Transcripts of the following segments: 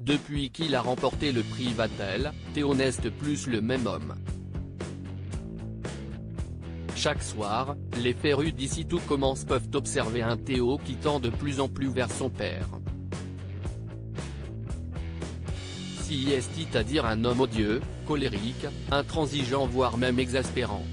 Depuis qu'il a remporté le prix Vatel, Théo n'est plus le même homme. Chaque soir, les férus d'ici tout commence peuvent observer un Théo qui tend de plus en plus vers son père. Si c'est-à-dire un homme odieux, colérique, intransigeant voire même exaspérant.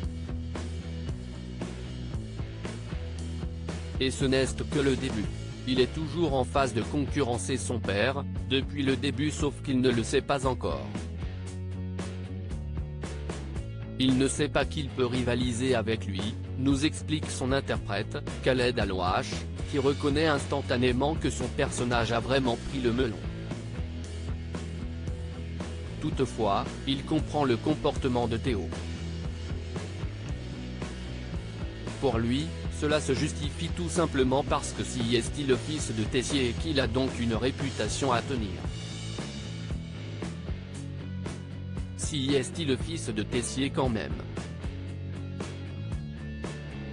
Et ce n'est que le début. Il est toujours en phase de concurrencer son père, depuis le début sauf qu'il ne le sait pas encore. Il ne sait pas qu'il peut rivaliser avec lui, nous explique son interprète, Khaled Alouache, qui reconnaît instantanément que son personnage a vraiment pris le melon. Toutefois, il comprend le comportement de Théo. Pour lui, cela se justifie tout simplement parce que si est le fils de Tessier et qu'il a donc une réputation à tenir. Si est le fils de Tessier quand même.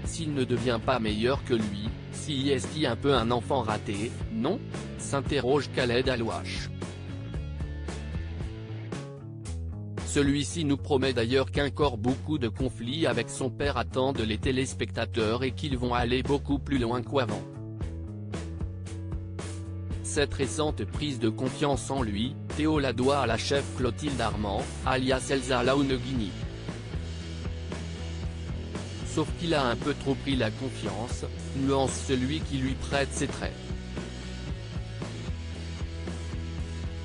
S'il ne devient pas meilleur que lui, si est un peu un enfant raté, non ? S'interroge Khaled Alouache. Celui-ci nous promet d'ailleurs qu'encore beaucoup de conflits avec son père attendent les téléspectateurs et qu'ils vont aller beaucoup plus loin qu'avant. Cette récente prise de confiance en lui, Théo la doit à la chef Clotilde Armand, alias Elsa Laouneguini. Sauf qu'il a un peu trop pris la confiance, nuance celui qui lui prête ses traits.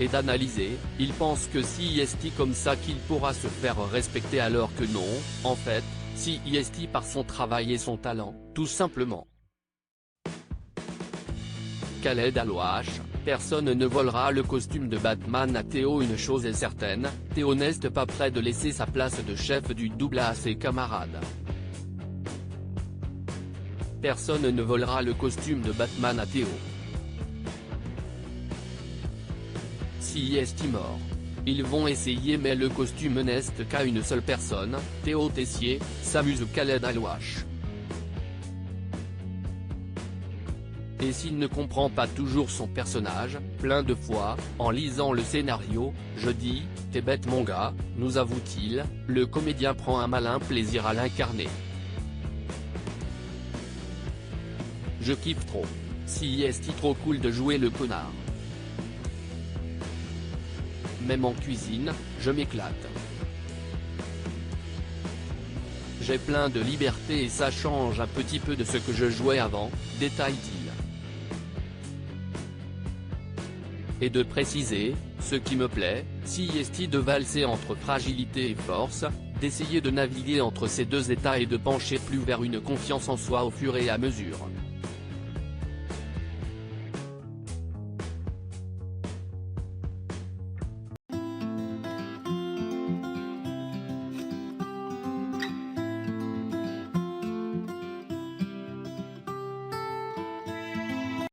Et d'analyser, il pense que si est comme ça qu'il pourra se faire respecter alors que non, en fait, si est par son travail et son talent, tout simplement. Khaled Alouache, personne ne volera le costume de Batman à Théo. Une chose est certaine, Théo n'est pas prêt de laisser sa place de chef du double à ses camarades. Personne ne volera le costume de Batman à Théo. Si est mort. Ils vont essayer mais le costume n'est qu'à une seule personne, Théo Tessier, s'amuse Khaled Alouache. Et s'il ne comprend pas toujours son personnage, plein de fois, en lisant le scénario, je dis, t'es bête mon gars, nous avoue-t-il, le comédien prend un malin plaisir à l'incarner. Je kiffe trop. Si est trop cool de jouer le connard. Même en cuisine, je m'éclate. J'ai plein de liberté et ça change un petit peu de ce que je jouais avant, détaille-t-il. Et de préciser, ce qui me plaît, si est de valser entre fragilité et force, d'essayer de naviguer entre ces deux états et de pencher plus vers une confiance en soi au fur et à mesure.